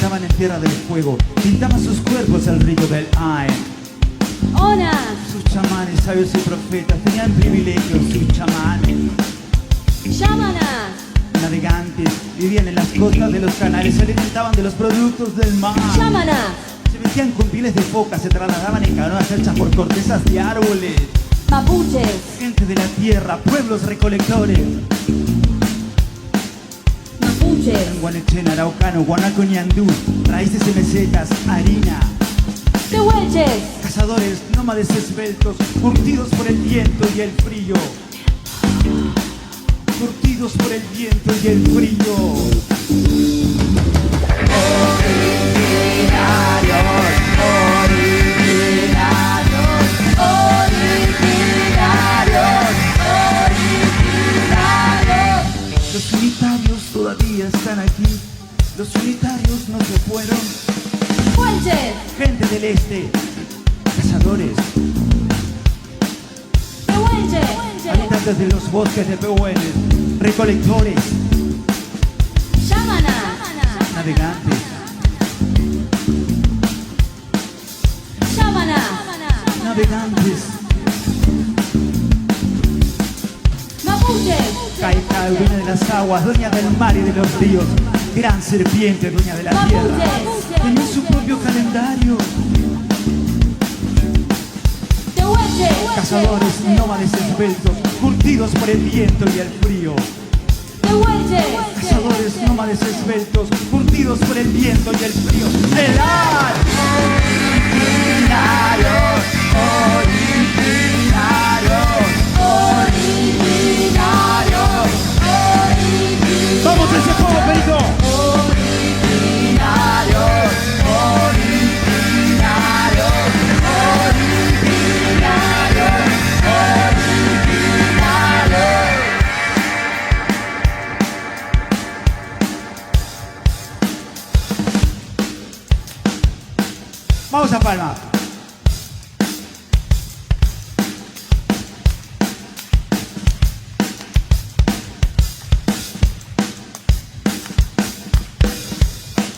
estaban en Tierra del Fuego, pintaban sus cuerpos al río del Ain. Ona, Sus chamanes, sabios y profetas tenían privilegios, sus chamanes. Shamanas, Navegantes vivían en las costas de los canales, se alimentaban de los productos del mar. Shamanas, Se vestían con pieles de foca, se trasladaban en canoas hechas por cortezas de árboles. Mapuches, Gente de la tierra, pueblos recolectores. Mapuches, Guanechén, Araucano, Guanaco, Ñandú, raíces y mesetas, harina. Tehuelches, Cazadores, nómades esbeltos, curtidos por el viento y el frío. Curtidos por el viento y el frío. Los unitarios todavía están aquí. Los unitarios no se fueron. Huelches, Gente del este, cazadores, Tehuelches, habitantes de los bosques de Pehuenes, recolectores, Shamanas, navegantes, Shamanas, navegantes. Mapuches, Caica, dueña de las aguas, dueña del mar y de los ríos, gran serpiente, dueña de la tierra. Tenía su propio calendario. Tehuelches, Cazadores, nómades esbeltos, curtidos por el viento y el frío. Tehuelches, Cazadores, nómades esbeltos, curtidos por el viento y el frío. ¡El ar! Originarios, originarios, originarios. ¡Vamos a ese juego, Perito! Originarios, originarios, originarios, originarios. Vamos a Palma.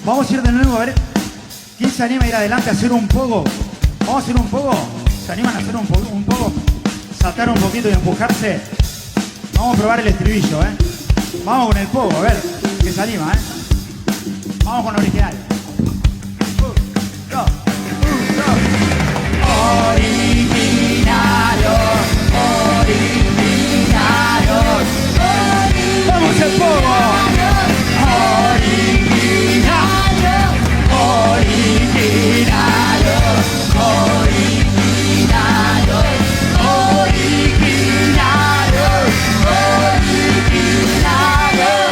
Vamos a ir de nuevo a ver quién se anima a ir adelante a hacer un pogo. Vamos a hacer un pogo. ¿Se animan a hacer un pogo? Saltar un poquito y empujarse. Vamos a probar el estribillo, ¿eh? Vamos con el pogo, a ver. Que se anima, ¿eh? Vamos con el original. Originarios, originarios, vamos el pogo. Originarios, originarios, originarios, originarios, originarios.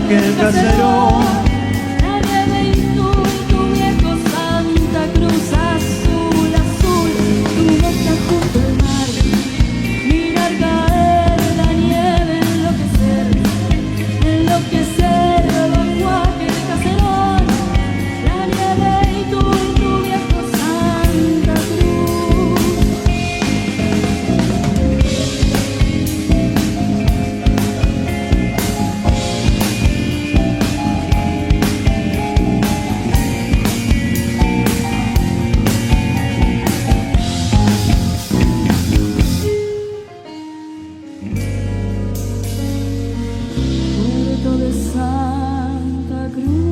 aquel caserón. La nieve y tu viejo Santa Cruz, azul, azul, tu boca junto al mar. Mirar caer la nieve, enloquecer bajo aquel caserón. La nieve y tu viejo Santa Cruz. Puerto de Santa Cruz.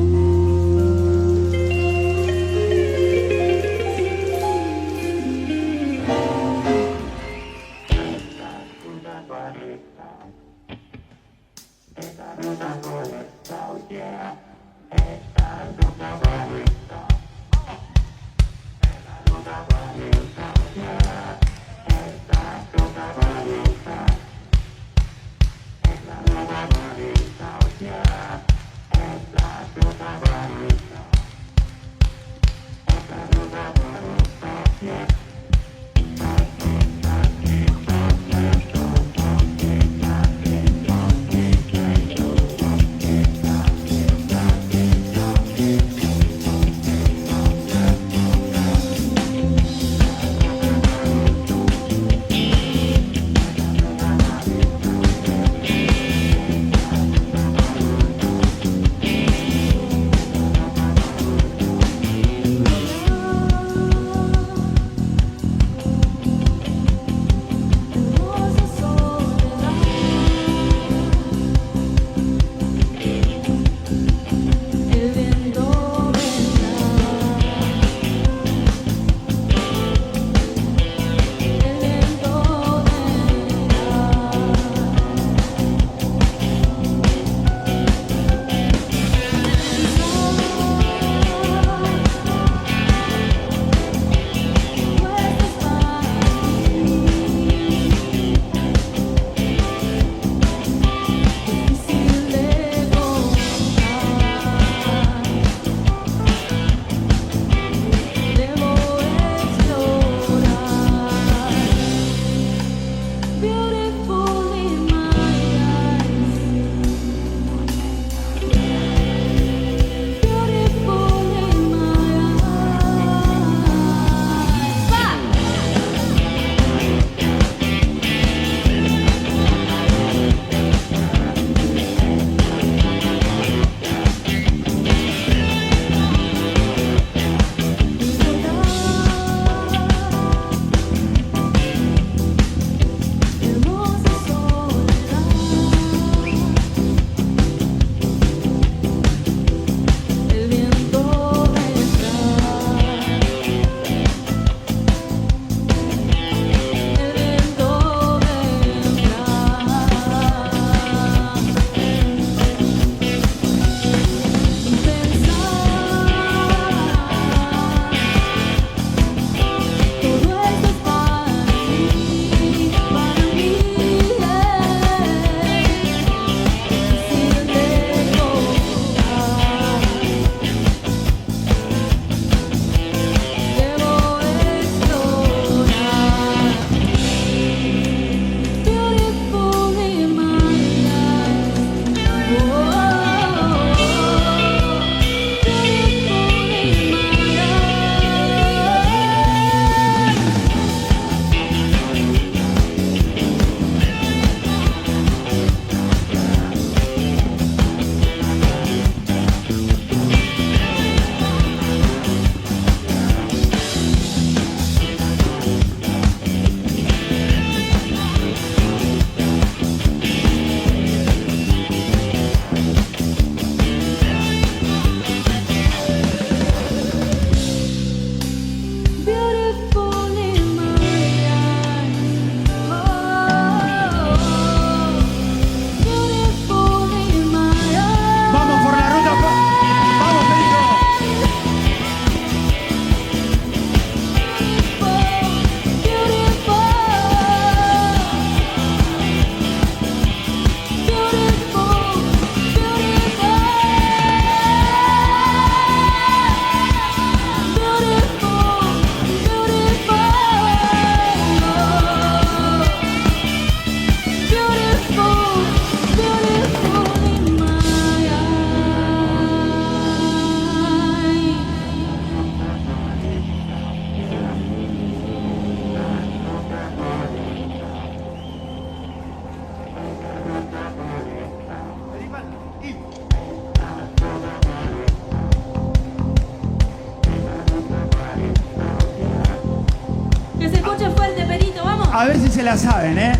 se la saben, ¿eh?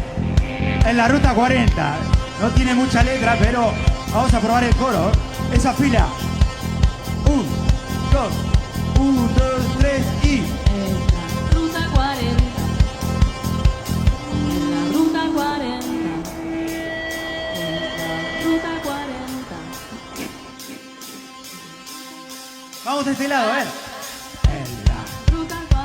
En la ruta 40. No tiene mucha letra, pero vamos a probar el coro. Esa fila. 1, 2, 1, 2, 3 y... En la ruta 40. En la ruta 40. En la ruta 40. Vamos de este lado, ¿eh? En la... Ruta 40.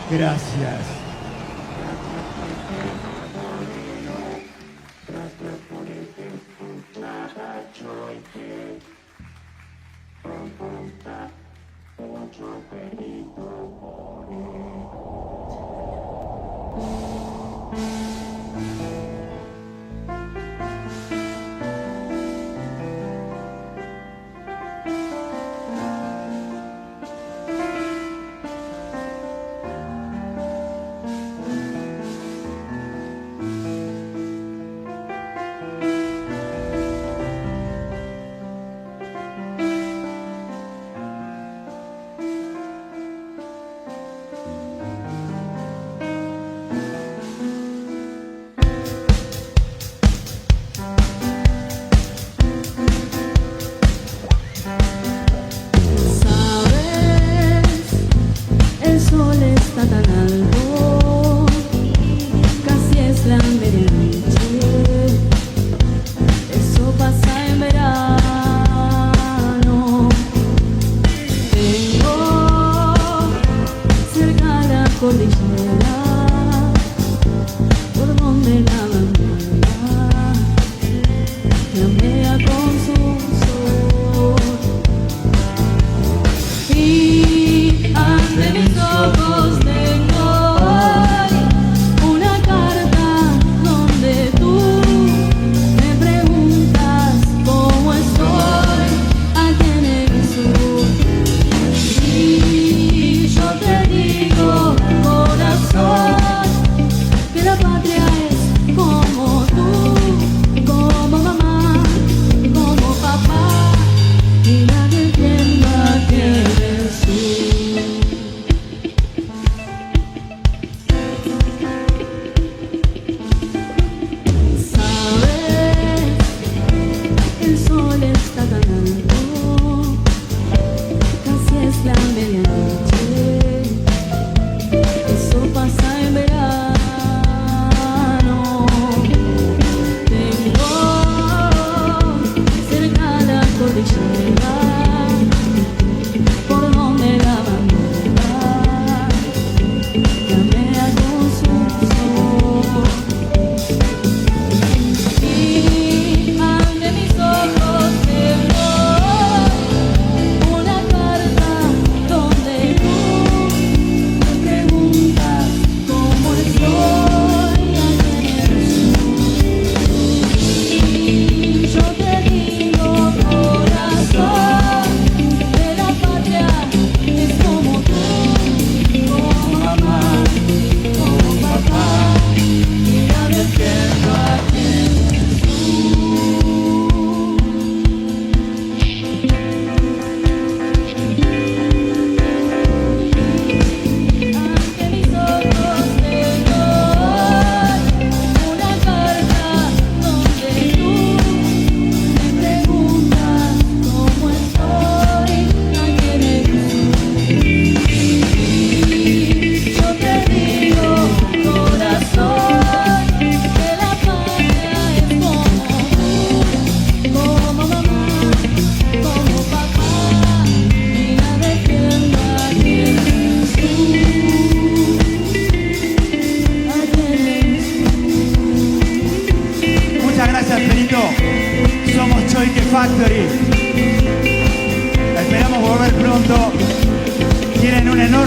Gracias.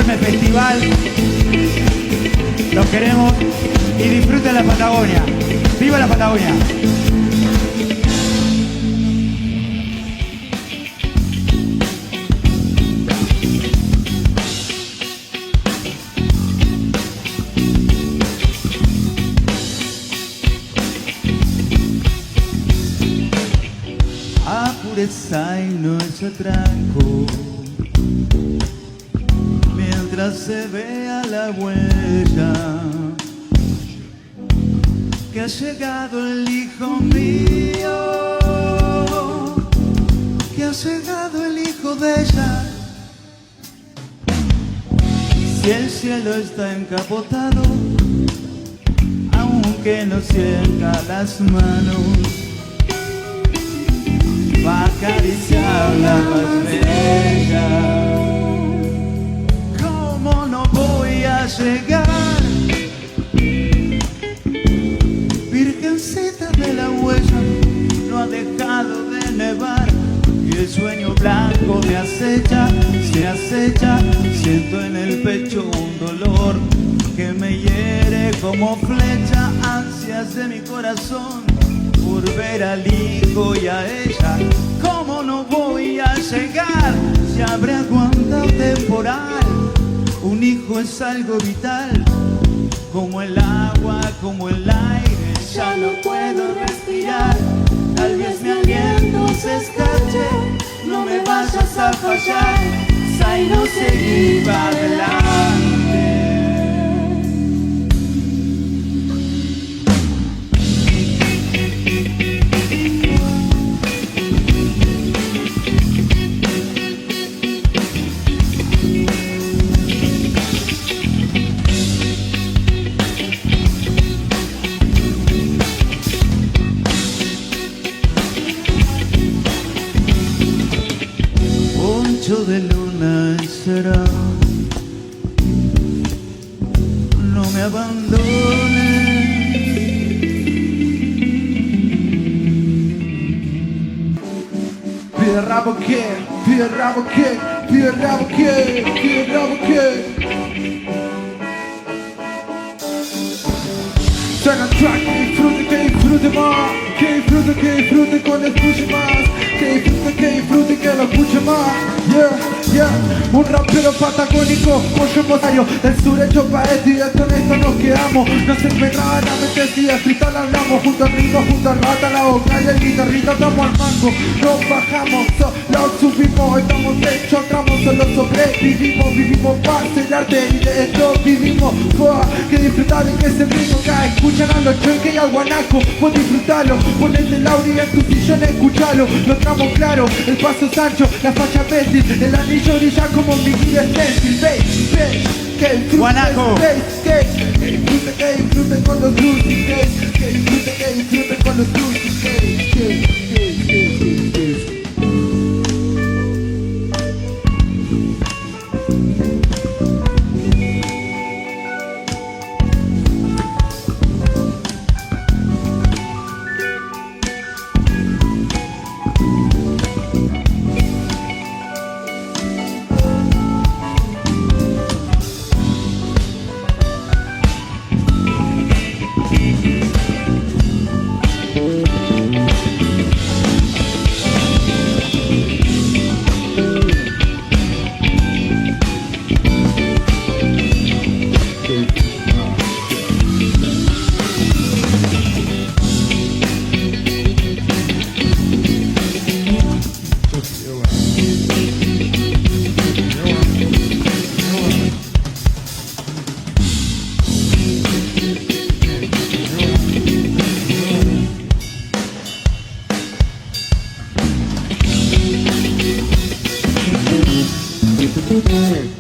enorme festival. Los queremos y disfruten la Patagonia. ¡Viva la Patagonia! A pureza y no es atraco, mientras se vea la huella que ha llegado el hijo mío, que ha llegado el hijo de ella. Si el cielo está encapotado, aunque no sienta las manos, va a acariciar la más bella. ¿Cómo no voy a llegar? Virgencita de la huella, no ha dejado de nevar y el sueño blanco me acecha, se acecha. Siento en el pecho un dolor que me hiere como flecha, ansias de mi corazón por ver al hijo y a ella. ¿Cómo no voy a llegar si habré aguantado temporal? Un hijo es algo vital, como el agua, como el aire. Ya no puedo respirar, tal vez mi aliento se escache. No me vayas a fallar, Zaino, seguí para adelante. De luna será, no me abandones. Pide rabo que, pide rabo que, pide rabo que, pide rabo que. Suena el track, que disfrute más, que disfrute cuando escuche más, que disfrute que lo escuche más. Yeah, un rapero patagónico, pollo mosario, del sur hecho pa' esto y de con esto nos quedamos. No se enferraba la mente si de freestyle hablamos, junto al ritmo, junto al rata, la boca y el guitarrista, estamos al mango. Nos bajamos, solo subimos, estamos hechos, tramos, solo sobrevivimos, vivimos para el arte y de esto vivimos. Que disfrutar en que ese ritmo cae, escuchan a los chueques y al guanaco, pues disfrutarlo, ponete el Audi en tu sillón, escuchalo. Lo tramos claro, el paso es ancho, la facha Bestil, el anillo brilla como mi guía stencil. Que disfrute, Guanaco. Que disfrute con los dulces, que disfrute con los dulces, Thank you.